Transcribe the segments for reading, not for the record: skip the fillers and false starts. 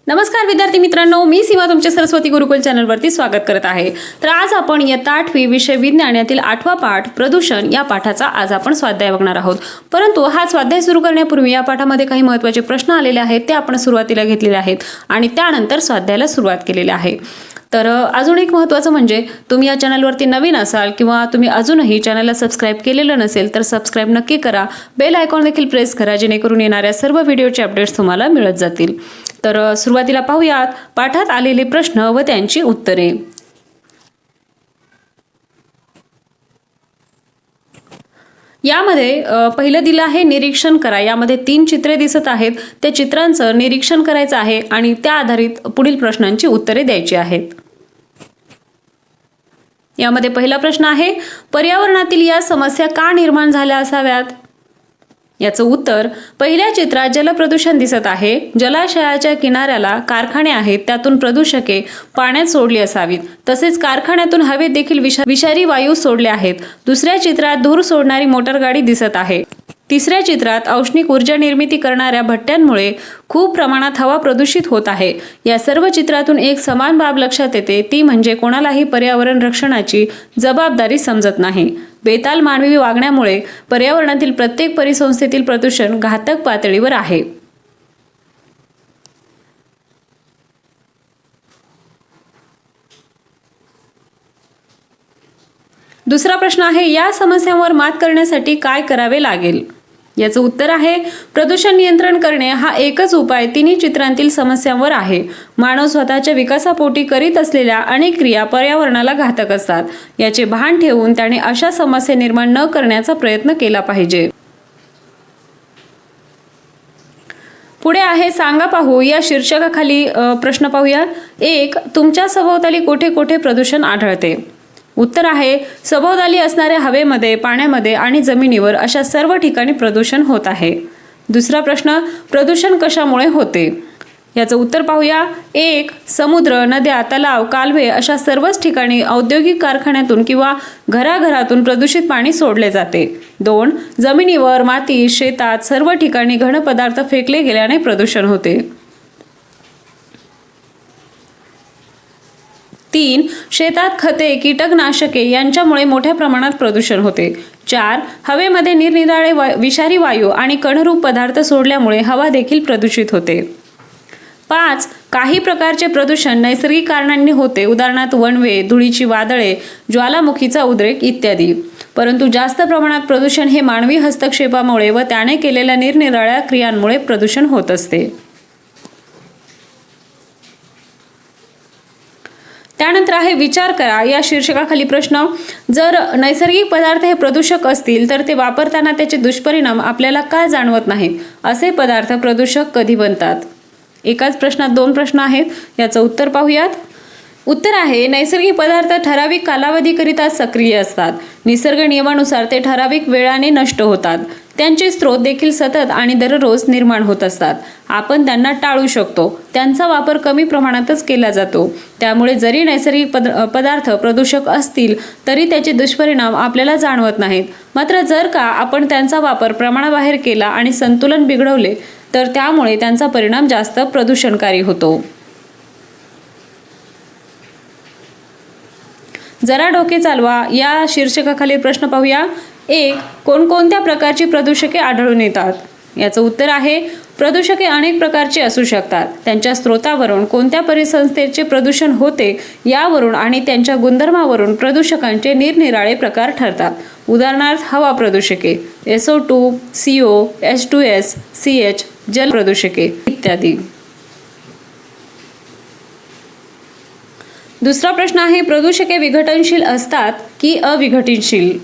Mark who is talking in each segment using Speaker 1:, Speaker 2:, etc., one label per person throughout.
Speaker 1: नमस्कार विद्यार्थी मित्रांनो, मी सीमा तुमच्या सरस्वती गुरुकुल चॅनलवरती स्वागत करत आहे। तर आज आपण इयत्ता 8वी विषय विज्ञान यातील 8वा पाठ प्रदूषण या पाठाचा आज आपण स्वाध्याय बघणार आहोत। परंतु हा स्वाध्याय सुरू करण्यापूर्वी या पाठामध्ये काही महत्त्वाचे प्रश्न आलेले आहेत ते आपण सुरुवातीला घेतलेले आहेत आणि त्यानंतर स्वाध्यायाला सुरुवात केलेली आहे। तर अजून एक महत्त्वाचं म्हणजे तुम्ही या चॅनलवरती नवीन असाल किंवा तुम्ही अजूनही चॅनलला सबस्क्राइब केलेलं नसेल तर सबस्क्राइब नक्की करा, बेल आयकॉन देखील प्रेस करा जेणेकरून येणाऱ्या सर्व व्हिडिओचे अपडेट्स तुम्हाला मिळत जातील। तर सुरुवातीला पाहूयात पाठात आलेले प्रश्न व त्यांची उत्तरे। यामध्ये पहिलं दिलं आहे निरीक्षण करा। यामध्ये 3 चित्रे दिसत आहेत, त्या चित्रांचं निरीक्षण करायचं आहे आणि त्या आधारित पुढील प्रश्नांची उत्तरे द्यायची आहेत। यामध्ये पहिला प्रश्न आहे, पर्यावरणातील या समस्या का निर्माण झाल्या असाव्यात? याचं उत्तर, पहिल्या चित्रात जलप्रदूषण दिसत आहे। जलाशयाच्या किनाऱ्याला कारखाने आहेत, त्यातून प्रदूषके पाण्यात सोडली असावीत। तसेच कारखान्यातून हवेत देखील विषारी वायू सोडले आहेत। दुसऱ्या चित्रात धूर सोडणारी मोटारगाडी दिसत आहे। तिसऱ्या चित्रात औष्णिक ऊर्जा निर्मिती करणाऱ्या भट्ट्यांमुळे खूप प्रमाणात हवा प्रदूषित होत आहे। या सर्व चित्रातून एक समान बाब लक्षात येते, ती म्हणजे कोणालाही पर्यावरण रक्षणाची जबाबदारी समजत नाही। बेताल मानवी वागण्यामुळे पर्यावरणातील प्रत्येक परिसंस्थेतील प्रदूषण घातक पातळीवर आहे। दुसरा प्रश्न आहे, या समस्यांवर मात करण्यासाठी काय करावे लागेल? याचं उत्तर आहे, प्रदूषण नियंत्रण करणे हा एकच उपाय तिन्ही चित्रांतील समस्यांवर आहे। मानव स्वतःच्या विकासापोटी करीत असलेल्या अनेक क्रिया पर्यावरणाला घातक असतात। याचे भान ठेवून त्याने अशा समस्या निर्माण न करण्याचा प्रयत्न केला पाहिजे। पुढे आहे सांगा पाहू या शीर्षकाखाली प्रश्न पाहूया। 1. तुमच्या सभोवताली कुठे कुठे प्रदूषण आढळते? उत्तर आहे, सभोवताली असणाऱ्या हवेमध्ये, पाण्यामध्ये आणि जमिनीवर अशा सर्व ठिकाणी प्रदूषण होत आहे। दुसरा प्रश्न, प्रदूषण कशामुळे होते? याचं उत्तर पाहूया। 1. समुद्र, नद्या, तलाव, कालवे अशा सर्वच ठिकाणी औद्योगिक कारखान्यातून किंवा घराघरातून प्रदूषित पाणी सोडले जाते। 2. जमिनीवर, माती, शेतात सर्व ठिकाणी घन पदार्थ फेकले गेल्याने प्रदूषण होते। 3. शेतात खते, कीटकनाशके यांच्यामुळे मोठ्या प्रमाणात प्रदूषण होते। 4. हवेमध्ये निरनिराळे विषारी वायू आणि कणरूप पदार्थ सोडल्यामुळे हवा देखील प्रदूषित होते। 5. काही प्रकारचे प्रदूषण नैसर्गिक कारणांनी होते, उदाहरणार्थ वणवे, धुळीची वादळे, ज्वालामुखीचा उद्रेक इत्यादी। परंतु जास्त प्रमाणात प्रदूषण हे मानवी हस्तक्षेपामुळे व त्याने केलेल्या निरनिराळ्या क्रियांमुळे प्रदूषण होत असते। त्यानंतर आहे विचार करा या शीर्षकाखाली प्रश्न, जर नैसर्गिक पदार्थ हे प्रदूषक असतील तर ते वापरताना त्याचे दुष्परिणाम आपल्याला का जाणवत नाहीत? असे पदार्थ प्रदूषक कधी बनतात? एकाच प्रश्नात 2 प्रश्न आहेत, याचं उत्तर पाहूयात। उत्तर आहे, नैसर्गिक पदार्थ ठराविक कालावधीकरिता सक्रिय असतात। निसर्ग नियमानुसार ते ठराविक वेळाने नष्ट होतात। त्यांचे स्रोत देखील सतत आणि दररोज निर्माण होत असतात। आपण त्यांना टाळू शकतो, त्यांचा वापर कमी प्रमाणातच केला जातो। त्यामुळे जरी नैसर्गिक पदार्थ प्रदूषक असतील तरी त्याचे दुष्परिणाम आपल्याला जाणवत नाहीत। मात्र जर का आपण त्यांचा वापर प्रमाणाबाहेर केला आणि संतुलन बिघडवले तर त्यामुळे त्यांचा परिणाम जास्त प्रदूषणकारी होतो। जरा डोके चालवा या शीर्षकाखाली प्रश्न पाहूया। 1. कोणकोणत्या प्रकारची प्रदूषके आढळून येतात? याचं उत्तर आहे, प्रदूषके अनेक प्रकारची असू शकतात। त्यांच्या स्रोतावरून, कोणत्या परिसंस्थेचे प्रदूषण होते यावरून आणि त्यांच्या गुणधर्मावरून प्रदूषकांचे निरनिराळे प्रकार ठरतात। उदाहरणार्थ हवा प्रदूषके, SO2, CO, H2S, CH, जल प्रदूषके इत्यादी। दुसरा प्रश्न आहे, प्रदूषके विघटनशील असतात की अविघटनशील?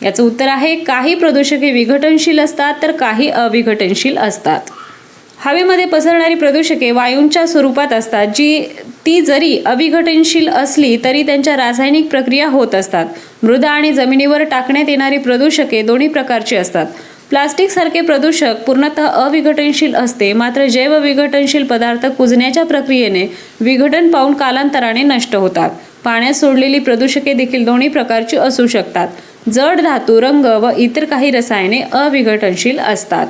Speaker 1: याचं उत्तर आहे, काही प्रदूषके विघटनशील असतात तर काही अविघटनशील असतात। हवेमध्ये पसरणारी प्रदूषके वायूंच्या स्वरूपात असतात, ती जरी अविघटनशील असली तरी त्यांच्या रासायनिक प्रक्रिया होत असतात। मृदा आणि जमिनीवर टाकण्यात येणारी प्रदूषके दोन्ही प्रकारची असतात। प्लास्टिक सारखे प्रदूषक पूर्णतः अविघटनशील असते, मात्र जैवविघटनशील पदार्थ कुजण्याच्या प्रक्रियेने विघटन पावून कालांतराने नष्ट होतात। पाण्यात सोडलेली प्रदूषके देखील दोन्ही प्रकारची असू शकतात। जड धातू, रंग व इतर काही रसायने अविघटनशील असतात।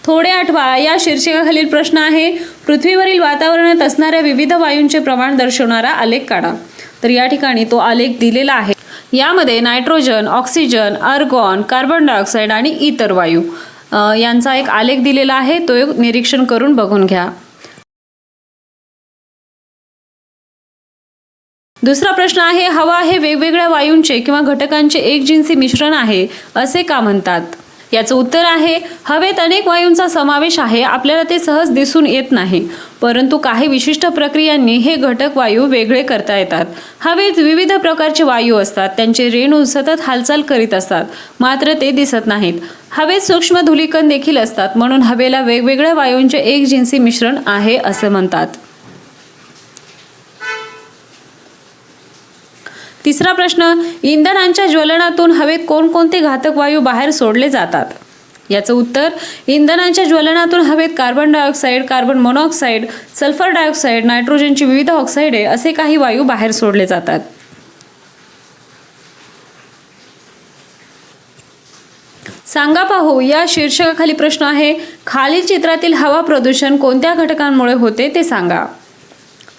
Speaker 1: थोडे आठवा या शीर्षकाखालील प्रश्न आहे पृथ्वीवरील वातावरणात असणाऱ्या विविध वायूंचे प्रमाण दर्शवणारा आलेख काढा. तर या ठिकाणी तो आलेख दिलेला आहे. यामध्ये nitrogen, oxygen, argon, carbon dioxide आणि इतर वायू यांचा एक आलेख दिलेला आहे. तो एक निरीक्षण करून बघून घ्या. दुसरा प्रश्न आहे हवा हे वेगवेगळ्या वायूंचे किंवा घटकांचे एकजिन्सी मिश्रण आहे असे का म्हणतात? याचं उत्तर आहे हवेत अनेक वायूंचा समावेश आहे. आपल्याला ते सहज दिसून येत नाही, परंतु काही विशिष्ट प्रक्रियांनी हे घटक वायू वेगळे करता येतात. हवेत विविध प्रकारचे वायू असतात. त्यांचे रेणू सतत हालचाल करीत असतात, मात्र ते दिसत नाहीत. हवेत सूक्ष्म धूलिकण देखील असतात, म्हणून हवेला वेगवेगळ्या वायूंचे एकजिन्सी मिश्रण आहे असे म्हणतात. तिसरा प्रश्न इंधनांच्या ज्वलनातून हवेत कोणकोणते घातक वायू बाहेर सोडले जातात? याचं उत्तर इंधनांच्या ज्वलनातून हवेत carbon dioxide, carbon monoxide, sulphur dioxide, नायट्रोजनची विविध ऑक्साईडे असे काही वायू बाहेर सोडले जातात. सांगा पाहू या शीर्षकाखाली प्रश्न आहे खालील चित्रातील हवा प्रदूषण कोणत्या घटकांमुळे होते ते सांगा.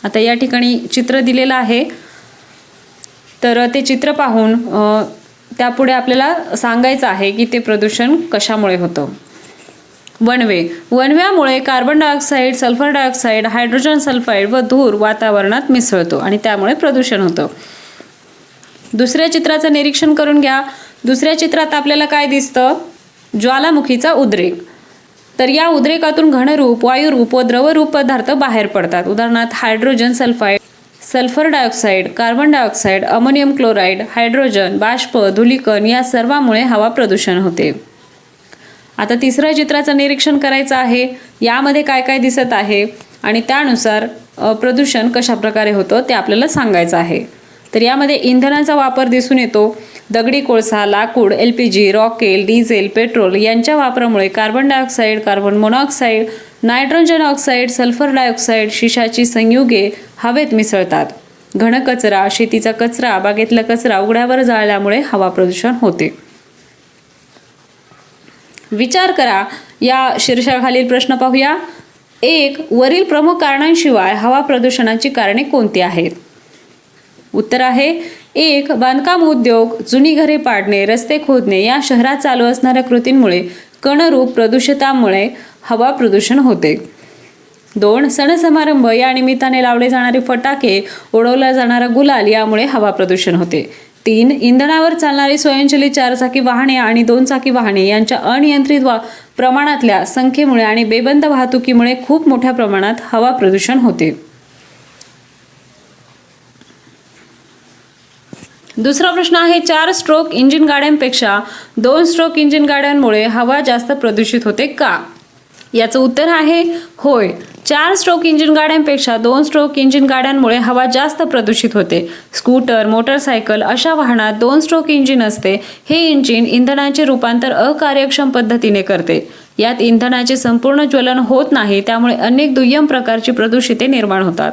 Speaker 1: आता या ठिकाणी चित्र दिलेलं आहे, तर ते चित्र पाहून त्यापुढे आपल्याला सांगायचं आहे की ते प्रदूषण कशामुळे होतं. वणव्यामुळे carbon dioxide, sulphur dioxide, hydrogen sulphide व धूर वातावरणात मिसळतो आणि त्यामुळे प्रदूषण होतं. दुसऱ्या चित्राचं निरीक्षण करून घ्या. दुसऱ्या चित्रात आपल्याला काय दिसतं? ज्वालामुखीचा उद्रेक. तर या उद्रेकातून घनरूप, वायुरूप व द्रवरूप पदार्थ बाहेर पडतात. उदाहरणार्थ hydrogen sulphide, sulphur dioxide, carbon dioxide, ammonium chloride, hydrogen, बाष्प, धूलिकण या सर्वांमुळे हवा प्रदूषण होते. आता तिसऱ्या चित्राचं निरीक्षण करायचं आहे. यामध्ये काय काय दिसत आहे आणि त्यानुसार प्रदूषण कशा प्रकारे होतं ते आपल्याला सांगायचं आहे. तर यामध्ये इंधनाचा वापर दिसून येतो. दगडी कोळसा, लाकूड, LPG, रॉकेल, डिझेल, पेट्रोल यांच्या वापरामुळे carbon dioxide, carbon monoxide, nitrogen oxide, sulphur dioxide, शिशाची संयुगे हवेत मिसळतात. घनकचरा, शेतीचा कचरा, बागेतला कचरा उघड्यावर जाळल्यामुळे हवा प्रदूषण होते. विचार करा या शीर्षकाखालील प्रश्न पाहूया. 1. वरील प्रमुख कारणांशिवाय हवा प्रदूषणाची कारणे कोणती आहेत? उत्तर आहे 1. बांधकाम उद्योग, जुनी घरे पाडणे, रस्ते खोदणे या शहरात चालू असणाऱ्या कृतींमुळे कणरूप प्रदूषितामुळे हवा प्रदूषण होते. 2. सण समारंभ या निमित्ताने लावले जाणारे फटाके, उडवला जाणारा गुलाल यामुळे हवा प्रदूषण होते. 3. इंधनावर चालणारी स्वयंचलित 4 चाकी वाहने आणि 2 चाकी वाहने यांच्या अनियंत्रित प्रमाणातल्या संख्येमुळे आणि बेबंद वाहतुकीमुळे खूप मोठ्या प्रमाणात हवा प्रदूषण होते. दुसरा प्रश्न आहे 4 स्ट्रोक इंजिन गाड्यांपेक्षा 2 स्ट्रोक इंजिन गाड्यांमुळे हवा जास्त प्रदूषित होते का? याचं उत्तर आहे होय. 4 स्ट्रोक इंजिन गाड्यांपेक्षा 2 स्ट्रोक इंजिन गाड्यांमुळे हवा जास्त प्रदूषित होते. स्कूटर, मोटरसायकल अशा वाहनात 2 स्ट्रोक इंजिन असते. हे इंजिन इंधनाचे रूपांतर अकार्यक्षम पद्धतीने करते. यात इंधनाचे संपूर्ण ज्वलन होत नाही, त्यामुळे अनेक दुय्यम प्रकारची प्रदूषिते निर्माण होतात.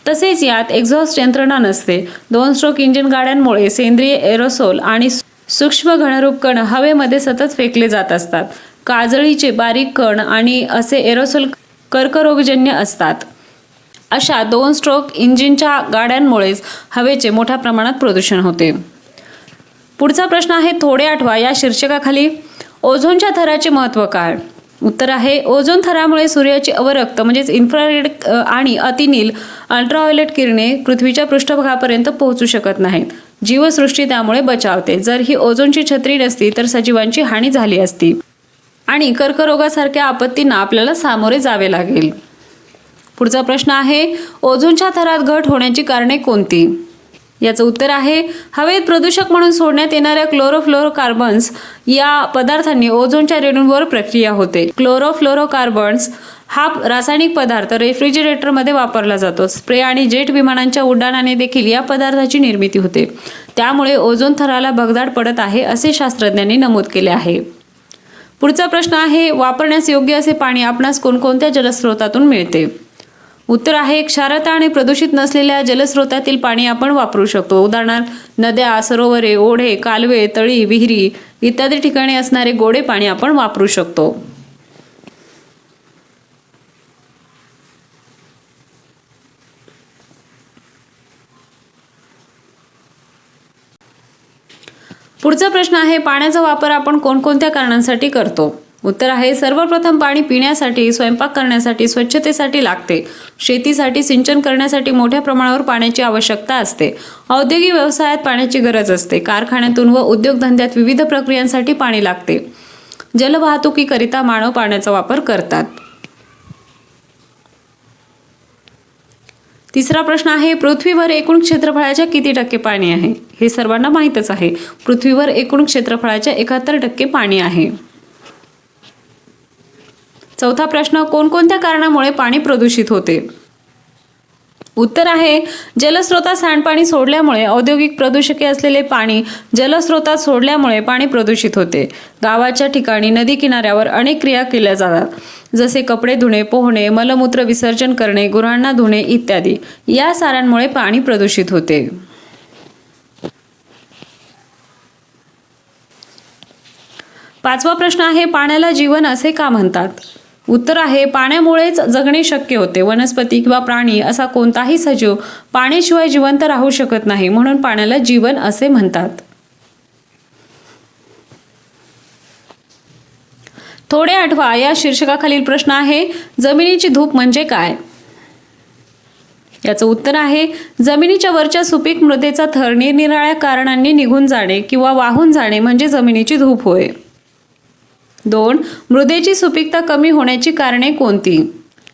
Speaker 1: तसेच यात एक्झॉस्ट यंत्रणा नसते. 2 स्ट्रोक इंजिन गाड्यांमुळे सेंद्रिय एरोसोल आणि सूक्ष्म घनरूप कण हवेमध्ये सतत फेकले जात असतात. काजळीचे बारीक कण आणि असे एरोसोल कर्करोगजन्य असतात. अशा 2 स्ट्रोक इंजिनच्या गाड्यांमुळेच हवेचे मोठ्या प्रमाणात प्रदूषण होते. पुढचा प्रश्न आहे थोडे आठवा या शीर्षकाखाली ओझोनच्या थराचे महत्त्व काय? उत्तर आहे ओझोन थरामुळे सूर्याची अवरक्त म्हणजेच इन्फ्रारेड आणि अतिनील अल्ट्राव्हायोलेट किरणे पृथ्वीच्या पृष्ठभागापर्यंत पोहोचू शकत नाहीत. जीवसृष्टी त्यामुळे बचावते. जर ही ओझोनची छत्री नसती तर सजीवांची हानी झाली असती आणि कर्करोगासारख्या आपत्तींना आपल्याला सामोरे जावे लागेल. पुढचा प्रश्न आहे ओझोनच्या थरात घट होण्याची कारणे कोणती? याचं उत्तर आहे हवेत प्रदूषक म्हणून सोडण्यात येणाऱ्या क्लोरोफ्लोरोकार्बन्स या पदार्थांनी ओझोनच्या रेणूंवर प्रक्रिया होते. क्लोरोफ्लोरोकार्बन्स हा रासायनिक पदार्थ रेफ्रिजरेटरमध्ये वापरला जातो. स्प्रे आणि जेट विमानांच्या उड्डाणाने देखील या पदार्थाची निर्मिती होते. त्यामुळे ओझोन थराला भगदाड पडत आहे असे शास्त्रज्ञांनी नमूद केले आहे. पुढचा प्रश्न आहे वापरण्यास योग्य असे पाणी आपणास कोणकोणत्या जलस्रोतातून मिळते? उत्तर आहे क्षारता आणि प्रदूषित नसलेल्या जलस्रोतातील पाणी आपण वापरू शकतो. उदाहरणार्थ नद्या, सरोवरे, ओढे, कालवे, तळी, विहिरी इत्यादी ठिकाणी असणारे गोडे पाणी आपण वापरू शकतो. पुढचा प्रश्न आहे, पाण्याचा वापर आपण कोणकोणत्या कारणांसाठी करतो? उत्तर आहे, सर्वप्रथम पाणी पिण्यासाठी, स्वयंपाक करण्यासाठी, स्वच्छतेसाठी लागते. शेतीसाठी, सिंचन करण्यासाठी मोठ्या प्रमाणावर पाण्याची आवश्यकता असते. औद्योगिक व्यवसायात पाण्याची गरज असते. कारखान्यातून व उद्योगधंद्यात विविध प्रक्रियांसाठी पाणी लागते. जलवाहतुकीकरिता मानव पाण्याचा वापर करतात. तिसरा प्रश्न आहे, पृथ्वीवर एकूण क्षेत्रफळाच्या किती टक्के पाणी आहे? हे सर्वांना माहीतच आहे. पृथ्वीवर एकूण क्षेत्रफळाच्या 71% पाणी आहे. चौथा प्रश्न, कोणकोणत्या कारणामुळे पाणी प्रदूषित होते? उत्तर आहे, जलस्रोतात सांडपाणी सोडल्यामुळे, औद्योगिक प्रदूषके असलेले पाणी जलस्रोतात सोडल्यामुळे पाणी प्रदूषित होते. गावाच्या ठिकाणी, नदी किनाऱ्यावर अनेक क्रिया केल्या जातात, जसे कपडे धुणे, पोहणे, मलमूत्र विसर्जन करणे, गुरांना धुणे इत्यादी. या साऱ्यांमुळे पाणी प्रदूषित होते. पाचवा प्रश्न आहे, पाण्याला जीवन असे का म्हणतात? उत्तर आहे, पाण्यामुळेच जगणे शक्य होते. वनस्पती किंवा प्राणी असा कोणताही सजीव पाण्याशिवाय जिवंत राहू शकत नाही, म्हणून पाण्याला जीवन असे म्हणतात. थोडे आठवा या शीर्षकाखालील प्रश्न आहे, जमिनीची धूप म्हणजे काय? याचं उत्तर आहे, जमिनीच्या वरच्या सुपीक मृदेचा थर निरनिराळ्या कारणांनी निघून जाणे किंवा वाहून जाणे म्हणजे जमिनीची धूप होय. 2. मृदेची सुपीकता कमी होण्याची कारणे कोणती?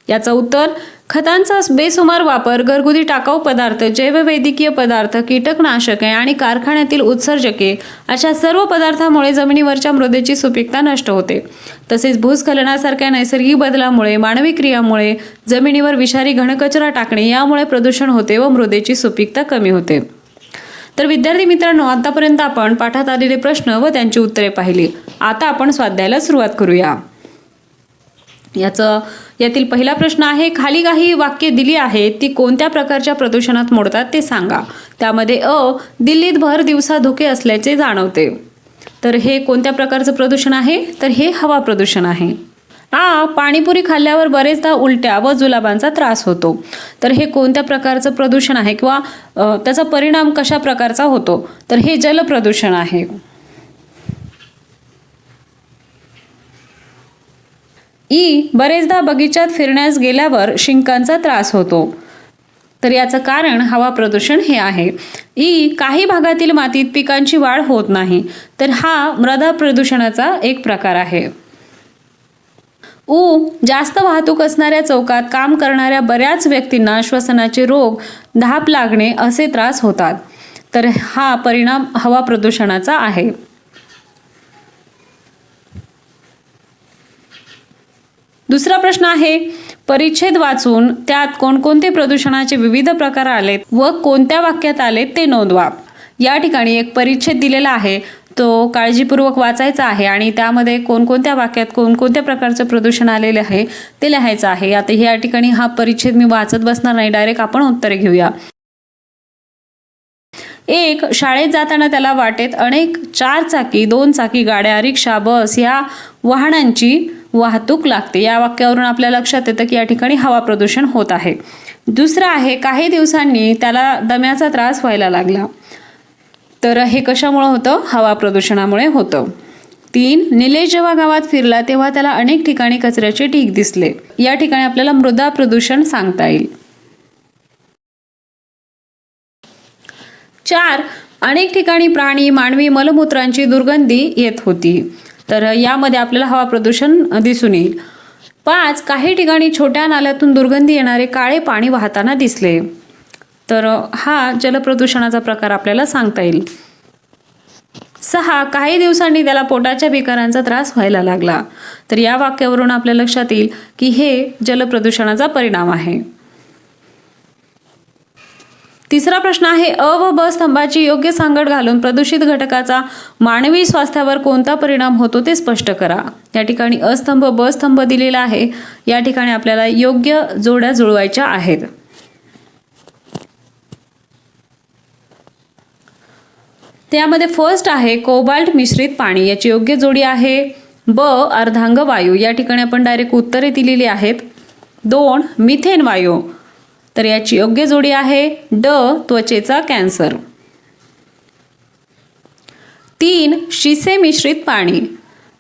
Speaker 1: याचं उत्तर, खतांचा बेसुमार वापर, घरगुती टाकाऊ पदार्थ, जैववैद्यकीय पदार्थ, कीटकनाशके आणि कारखान्यातील उत्सर्जके अशा सर्व पदार्थांमुळे जमिनीवरच्या मृदेची सुपीकता नष्ट होते. तसेच भूस्खलनासारख्या नैसर्गिक बदलामुळे, मानवी क्रियामुळे जमिनीवर विषारी घनकचरा टाकणे यामुळे प्रदूषण होते व मृदेची सुपीकता कमी होते. तर विद्यार्थी मित्रांनो, आतापर्यंत आपण पाठात आलेले प्रश्न व त्यांची उत्तरे पाहिली. आता आपण स्वाध्यायाला सुरुवात करूया. यातील पहिला प्रश्न आहे, खाली काही वाक्ये दिली आहेत, ती कोणत्या प्रकारच्या प्रदूषणात मोडतात ते सांगा. त्यामध्ये दिल्लीत भर दिवसा धुके असल्याचे जाणवते. तर हे कोणत्या प्रकारचं प्रदूषण आहे? तर हे हवा प्रदूषण आहे. पाणीपुरी खाल्ल्यावर बरेचदा उलट्या व जुलाबांचा त्रास होतो. तर हे कोणत्या प्रकारचं प्रदूषण आहे किंवा त्याचा परिणाम कशा प्रकारचा होतो? तर हे जलप्रदूषण आहे. बरेचदा बगीचात फिरण्यास गेल्यावर शिंकांचा त्रास होतो. तर याचं कारण हवा प्रदूषण हे आहे. काही भागातील मातीत पिकांची वाढ होत नाही. तर हा मृदा प्रदूषणाचा एक प्रकार आहे. जास्त वाहतूक असणाऱ्या चौकात काम करणाऱ्या बऱ्याच व्यक्तींना श्वसनाचे रोग, धाप लागणे असे त्रास होतात. तर हा परिणाम हवा प्रदूषणाचा आहे. दुसरा प्रश्न आहे, परिच्छेद वाचून त्यात कोणकोणते प्रदूषणाचे विविध प्रकार आलेत व कोणत्या वाक्यात आलेत ते नोंदवा. या ठिकाणी एक परिच्छेद दिलेला आहे, तो काळजीपूर्वक वाचायचा आहे आणि त्यामध्ये कोणकोणत्या वाक्यात कोणकोणत्या प्रकारचं प्रदूषण आलेले आहे ते लिहायचं आहे. आता या ठिकाणी हा परिच्छेद मी वाचत बसणार नाही, डायरेक्ट आपण उत्तरे घेऊया. 1. शाळेत जाताना त्याला वाटेत अनेक 4 चाकी, 2 चाकी गाड्या, रिक्षा, बस या वाहनांची वाहतूक लागते. या वाक्यावरून आपल्या लक्षात येतं की या ठिकाणी हवा प्रदूषण होत आहे. दुसरं आहे, काही दिवसांनी त्याला दम्याचा त्रास व्हायला लागला. तर हे कशामुळे होतं? हवा प्रदूषणामुळे होतं. 3. निलेश जेव्हा गावात फिरला तेव्हा त्याला अनेक ठिकाणी कचऱ्याचे ढीग दिसले. या ठिकाणी आपल्याला मृदा प्रदूषण सांगता येईल. 4. अनेक ठिकाणी प्राणी, मानवी मलमूत्रांची दुर्गंधी येत होती. तर यामध्ये आपल्याला हवा प्रदूषण दिसून येईल. 5. काही ठिकाणी छोट्या नाल्यातून दुर्गंधी येणारे काळे पाणी वाहताना दिसले. तर हा जलप्रदूषणाचा प्रकार आपल्याला सांगता येईल. 6. काही दिवसांनी त्याला पोटाच्या विकारांचा त्रास व्हायला लागला. तर या वाक्यावरून आपल्या लक्षात येईल की हे जलप्रदूषणाचा परिणाम आहे. तिसरा प्रश्न आहे, व ब स्तंभाची योग्य सांगड घालून प्रदूषित घटकाचा मानवी स्वास्थ्यावर कोणता परिणाम होतो ते स्पष्ट करा. या ठिकाणी स्तंभ, ब स्तंभ दिलेला आहे. या ठिकाणी आपल्याला योग्य जोड्या जुळवायच्या आहेत. त्यामध्ये फर्स्ट आहे कोबाल्ट मिश्रित पाणी. याची योग्य जोडी आहे ब अर्धांग वायू. या ठिकाणी आपण डायरेक्ट उत्तरे दिलेली आहेत. 2. मिथेन वायू. तर याची योग्य जोडी आहे ड त्वचेचा कॅन्सर. 3 शिसे मिश्रित पाणी,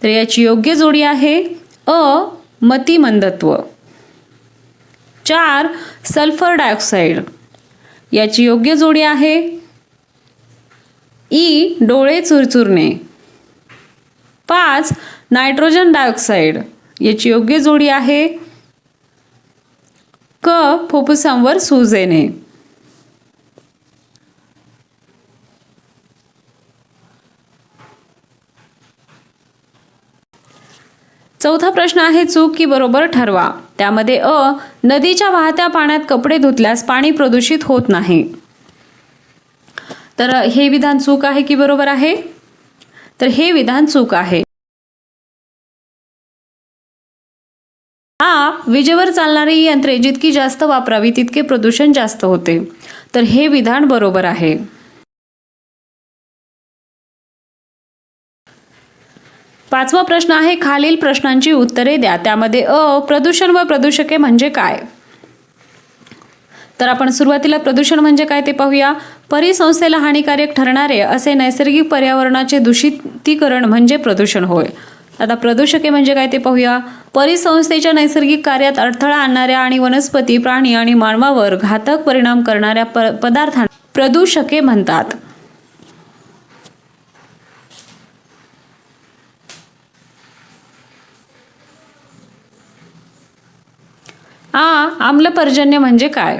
Speaker 1: तर याची योग्य जोडी आहे अ मतिमंदत्व. 4 सल्फर डायऑक्साईड, याची योग्य जोडी आहे ई डोळे चुरचुरणे. 5 नायट्रोजन डायऑक्साईड, याची योग्य जोडी आहे क फुफ्फुसांवर सूज येणे. चौथा प्रश्न आहे चूक की बरोबर ठरवा. त्यामध्ये अ नदीच्या वाहत्या पाण्यात कपडे धुतल्यास पाणी प्रदूषित होत नाही, तर हे विधान चूक आहे की बरोबर आहे? तर हे विधान चूक आहे. आ विजेवर चालणारी यंत्रे जितकी जास्त वापरावी तितके प्रदूषण जास्त होते, तर हे विधान बरोबर आहे. पाचवा प्रश्न आहे खालील प्रश्नांची उत्तरे द्या. त्यामध्ये अ प्रदूषण व प्रदूषके म्हणजे काय? तर आपण सुरुवातीला प्रदूषण म्हणजे काय ते पाहूया. परिसंस्थेला हानिकारक ठरणारे असे नैसर्गिक पर्यावरणाचे दूषितीकरण म्हणजे प्रदूषण होय. आता प्रदूषके म्हणजे काय ते पाहूया. परिसंस्थेच्या नैसर्गिक कार्यात अडथळा आणणाऱ्या आणि वनस्पती, प्राणी आणि मानवावर घातक परिणाम करणाऱ्या पदार्थांना प्रदूषके म्हणतात. आम्लपर्जन्य म्हणजे काय?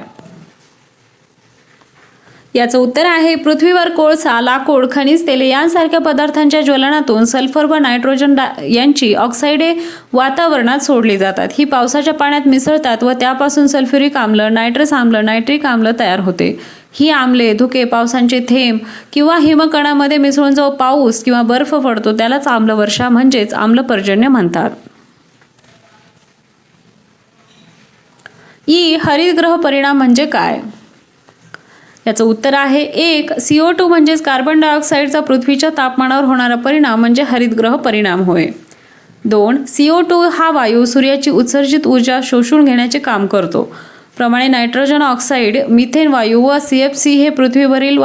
Speaker 1: याचं उत्तर आहे पृथ्वीवर कोळसा, लाकूड, खनिज तेले यांसारख्या पदार्थांच्या ज्वलनातून सल्फर व नायट्रोजन यांची ऑक्साइडे वातावरणात सोडली जातात. ही पावसाच्या पाण्यात मिसळतात व त्यापासून सल्फ्युरिक आम्ल, नायट्रस आम्ल, नायट्रिक आम्ल तयार होते. ही आम्ले, धुके, पावसांचे थेंब किंवा हिमकणामध्ये मिसळून जो पाऊस किंवा बर्फ पडतो त्यालाच आम्लवर्षा म्हणजेच आम्लपर्जन्य म्हणतात. हरितगृह परिणाम म्हणजे काय? याचं उत्तर आहे 1 CO2 म्हणजेच कार्बन डायऑक्साईडचा पृथ्वीच्या तापमानावर होणारा परिणाम म्हणजे हरितगृह परिणाम होय. 2 CO2 हा वायू सूर्याची उत्सर्जित ऊर्जा शोषून घेण्याचे काम करतो. प्रमाणे नायट्रोजन ऑक्साईड, मिथेन वायू व CFC हे पृथ्वीवरील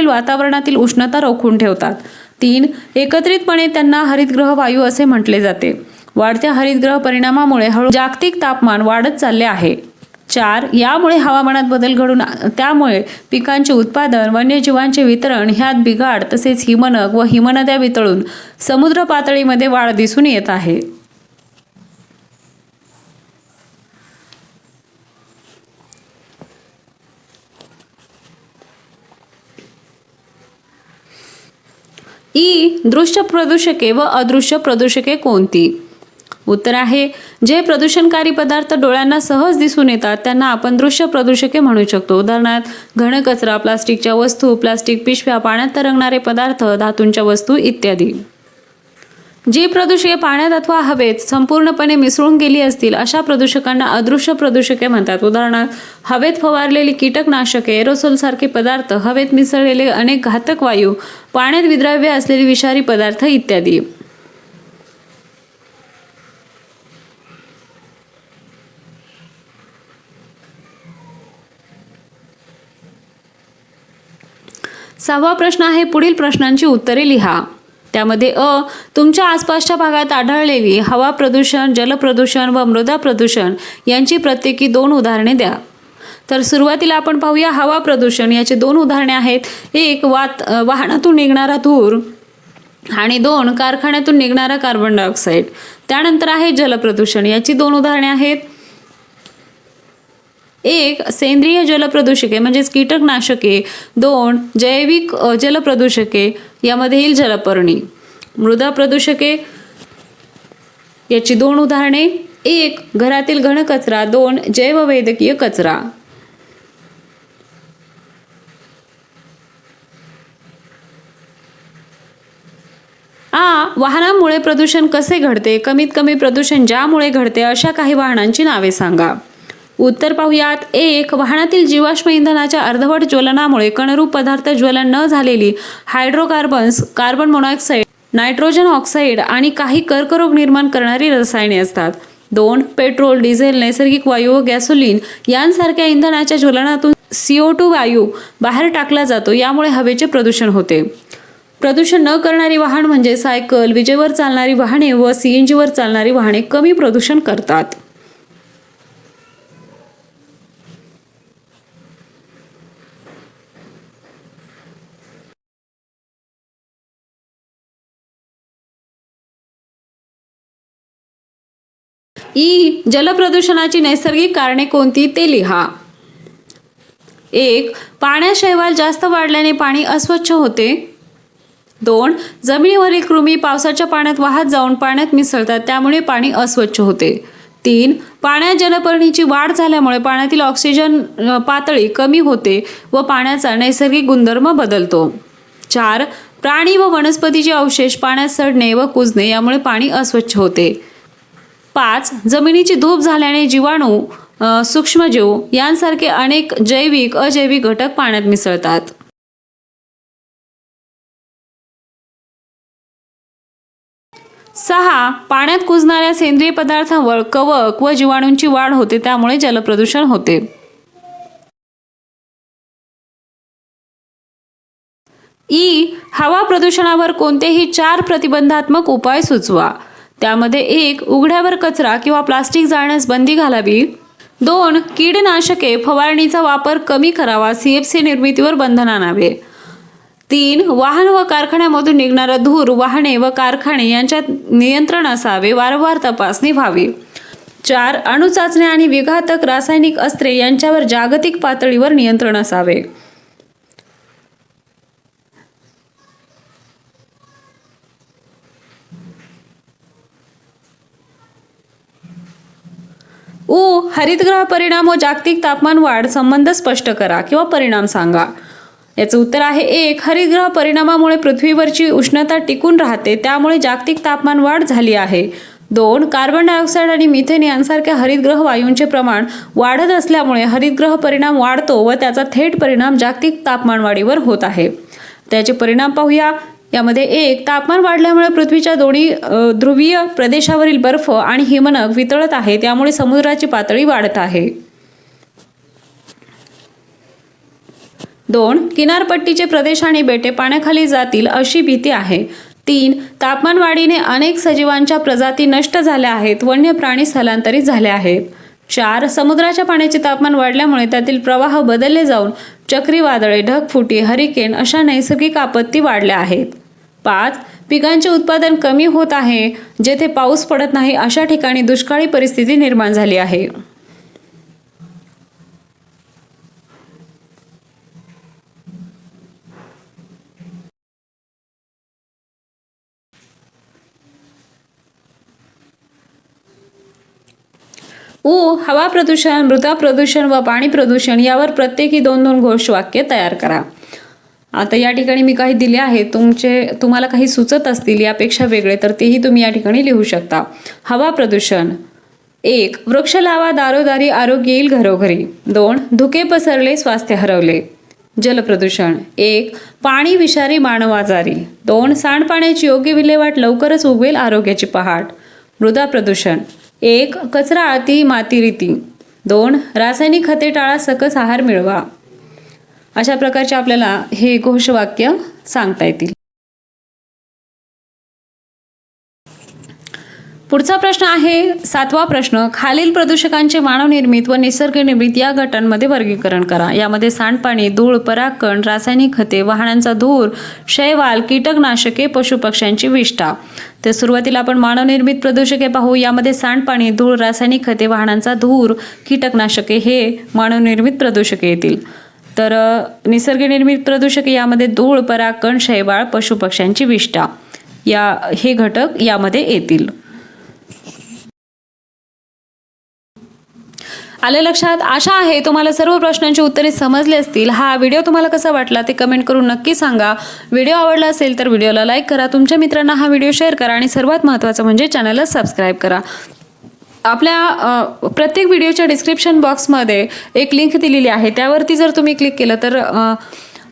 Speaker 1: वातावरणातील उष्णता रोखून ठेवतात. 3 एकत्रितपणे त्यांना हरितगृह वायू असे म्हटले जाते. वाढत्या हरितगृह परिणामामुळे हळू जागतिक तापमान वाढत चालले आहे. 4 यामुळे हवामानात बदल घडून त्यामुळे पिकांचे उत्पादन, वन्यजीवांचे वितरण ह्यात बिघाड, तसेच हिमनग व हिमनद्या वितळून समुद्र पातळीमध्ये वाढ दिसून येत आहे. दृश्य प्रदूषके व अदृश्य प्रदूषके कोणती? उत्तर आहे जे प्रदूषणकारी पदार्थ डोळ्यांना सहज दिसून येतात त्यांना आपण दृश्य प्रदूषके म्हणू शकतो. उदाहरणार्थ घनकचरा, प्लास्टिकच्या वस्तू, प्लास्टिक पिशव्या, पाण्यात तरंगणारे पदार्थ, धातूंच्या वस्तू इत्यादी. जी प्रदूषके पाण्यात अथवा हवेत संपूर्णपणे मिसळून गेली असतील अशा प्रदूषकांना अदृश्य प्रदूषके म्हणतात. उदाहरणार्थ हवेत फवारलेली कीटकनाशके, एरोसोल सारखे पदार्थ, हवेत मिसळलेले अनेक घातक वायू, पाण्यात विद्राव्य असलेले विषारी पदार्थ इत्यादी. सहावा प्रश्न आहे पुढील प्रश्नांची उत्तरे लिहा. त्यामध्ये अ तुमच्या आसपासच्या भागात आढळलेली हवा प्रदूषण, जल प्रदूषण व मृदा प्रदूषण यांची प्रत्येकी 2 उदाहरणे द्या. तर सुरुवातीला आपण पाहूया हवा प्रदूषण. याची 2 उदाहरणे आहेत. 1 वाहनातून निघणारा धूर आणि 2 कारखान्यातून निघणारा कार्बन डायऑक्साईड. त्यानंतर आहे जलप्रदूषण. याची 2 उदाहरणे आहेत. 1 सेंद्रिय जलप्रदूषके म्हणजेच कीटकनाशके. 2 जैविक जलप्रदूषके यामधील जलपर्णी. मृदा प्रदूषके याची 2 उदाहरणे. 1 घरातील घनकचरा. 2 जैववैद्यकीय कचरा. वाहनांमुळे प्रदूषण कसे घडते? कमीत कमी प्रदूषण ज्यामुळे घडते अशा काही वाहनांची नावे सांगा. उत्तर पाहूयात. 1 वाहनातील जीवाश्म इंधनाच्या अर्धवट ज्वलनामुळे कणरूप पदार्थ ज्वलन न झालेली hydrocarbons, carbon monoxide, nitrogen oxide आणि काही कर्करोग निर्माण करणारी रसायने असतात. 2 पेट्रोल, डिझेल, नैसर्गिक वायू व गॅसोलीन यांसारख्या इंधनाच्या ज्वलनातून CO2 वायू बाहेर टाकला जातो, यामुळे हवेचे प्रदूषण होते. प्रदूषण न करणारी वाहन म्हणजे सायकल, विजेवर चालणारी वाहने व CNG वर चालणारी वाहने कमी प्रदूषण करतात. जलप्रदूषणाची नैसर्गिक कारणे कोणती ते लिहा. 1. पाण्यात शैवाल जास्त वाढल्याने पाणी अस्वच्छ होते. 2. जमिनीवरील कृमी पावसाच्या पाण्यात वाहत जाऊन पाण्यात मिसळतात, त्यामुळे पाणी अस्वच्छ होते. 3. पाण्यात जलपर्णीची वाढ झाल्यामुळे पाण्यातील ऑक्सिजन पातळी कमी होते व पाण्याचा नैसर्गिक गुणधर्म बदलतो. 4. प्राणी व वनस्पतीचे अवशेष पाण्यात सडणे व कुजणे यामुळे पाणी अस्वच्छ होते. 5. जमिनीची धूप झाल्याने जीवाणू, सूक्ष्मजीव यांसारखे अनेक जैविक अजैविक घटक पाण्यात मिसळतात. 6. पाण्यात कुजणाऱ्या सेंद्रिय पदार्थांवर कवक व जीवाणूंची वाढ होते, त्यामुळे जलप्रदूषण होते. हवा प्रदूषणावर कोणतेही 4 प्रतिबंधात्मक उपाय सुचवा. त्यामध्ये 1. उघड्यावर कचरा किंवा प्लास्टिक जाळण्यास बंदी घालावी. 2. कीडनाशके फवारणीचा वापर कमी करावा, CFC निर्मितीवर बंधन आणावे. 3. वाहन व कारखान्यामधून निघणारा धूर वाहने व कारखाने यांच्यात नियंत्रण असावे, वारंवार तपासणी व्हावी. 4. अणुचाचण्या आणि विघातक रासायनिक अस्त्रे यांच्यावर जागतिक पातळीवर नियंत्रण असावे. हरितगृह परिणाम व जागतिक तापमान वाढ संबंध स्पष्ट करा किंवा परिणाम सांगा. याचं उत्तर आहे 1. हरितगृह परिणामामुळे पृथ्वीवरची उष्णता टिकून राहते, त्यामुळे जागतिक तापमान वाढ झाली आहे. 2. कार्बन डायऑक्साईड आणि मिथेन यांसारख्या हरितगृह वायूंचे प्रमाण वाढत असल्यामुळे हरितगृह परिणाम वाढतो व त्याचा थेट परिणाम जागतिक तापमानवाढीवर होत आहे. त्याचे परिणाम पाहूया. यामध्ये 1. तापमान वाढल्यामुळे पृथ्वीच्या दोन्ही ध्रुवीय प्रदेशावरील बर्फ आणि हिमनग वितळत आहे, त्यामुळे समुद्राची पातळी वाढत आहे. 2. किनारपट्टीचे प्रदेश आणि बेटे पाण्याखाली जातील अशी भीती आहे. 3. तापमान वाढीने अनेक सजीवांच्या प्रजाती नष्ट झाल्या आहेत, वन्य प्राणी स्थलांतरित झाले आहेत. 4. समुद्राच्या पाण्याचे तापमान वाढल्यामुळे त्यातील प्रवाह बदलले जाऊन चक्रीवादळे, ढगफुटी, हरिकेन अशा नैसर्गिक आपत्ती वाढल्या आहेत. 5. पिकांचे उत्पादन कमी होत आहे. जेथे पाऊस पडत नाही अशा ठिकाणी दुष्काळी परिस्थिती निर्माण झाली आहे. हवा प्रदूषण, मृदा प्रदूषण व पाणी प्रदूषण यावर प्रत्येकी 2-2 घोषवाक्य तयार करा. आता या ठिकाणी मी काही दिले आहे, तुम्हाला काही सुचत असतील यापेक्षा वेगळे तर तेही तुम्ही या ठिकाणी लिहू शकता. हवा प्रदूषण. 1. वृक्ष लावा, दारोदारी आरोग्य येईल घरोघरी. 2. धुके पसरले, स्वास्थ्य हरवले. जलप्रदूषण. 1. पाणी विषारी, मानव आजारी. 2. सांडपाण्याची योग्य विल्हेवाट, लवकरच उगवेल आरोग्याची पहाट. मृदा प्रदूषण. 1. कचरा आळती, माती रीती. 2. रासायनिक खते टाळा, सकस आहार मिळवा. अशा प्रकारचे आपल्याला हे घोषवाक्य सांगता येतील. पुढचा प्रश्न आहे 7वा प्रश्न. खालील प्रदूषकांचे मानवनिर्मित व निसर्गनिर्मित या गटांमध्ये वर्गीकरण करा. यामध्ये सांडपाणी, धूळ, परागकण, रासायनिक खते, वाहनांचा धूर, शैवाल, कीटकनाशके, पशुपक्ष्यांची विष्ठा. तर सुरुवातीला आपण मानवनिर्मित प्रदूषके पाहू. यामध्ये सांडपाणी, धूळ, रासायनिक खते, वाहनांचा धूर, कीटकनाशके हे मानवनिर्मित प्रदूषके येतील. तर निसर्गनिर्मित प्रदूषके यामध्ये धूळ, परागकण, शैवाल, पशुपक्ष्यांची विष्ठा हे घटक यामध्ये येतील. आले लक्षात? आशा आहे तुम्हाला सर्व प्रश्नांची उत्तरे समजली असतील. हा व्हिडिओ तुम्हाला कसा वाटला ते कमेंट करून नक्की सांगा. व्हिडिओ आवडला असेल तर व्हिडिओला लाईक करा, तुमच्या मित्रांना हा व्हिडिओ शेअर करा आणि सर्वात महत्त्वाचं म्हणजे चॅनलला सबस्क्राईब करा. आपल्या प्रत्येक व्हिडिओच्या डिस्क्रिप्शन बॉक्समध्ये एक लिंक दिलेली आहे, त्यावरती जर तुम्ही क्लिक केलं तर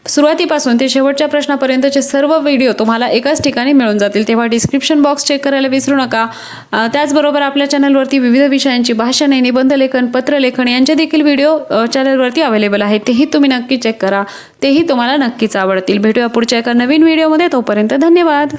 Speaker 1: सुरुवातीपासून ते शेवटच्या प्रश्नापर्यंतचे सर्व व्हिडिओ तुम्हाला एकाच ठिकाणी मिळून जातील, तेव्हा डिस्क्रिप्शन बॉक्स चेक करायला विसरू नका। त्याचबरोबर आपल्या चॅनलवरती विविध विषयांची भाषणे, निबंधलेखन, पत्रलेखन यांचे देखील व्हिडिओ चॅनलवरती अवेलेबल आहेत, तेही तुम्ही नक्की चेक करा, तेही तुम्हाला नक्कीच आवडतील। भेटूया पुढच्या एका नवीन व्हिडिओमध्ये, तोपर्यंत धन्यवाद।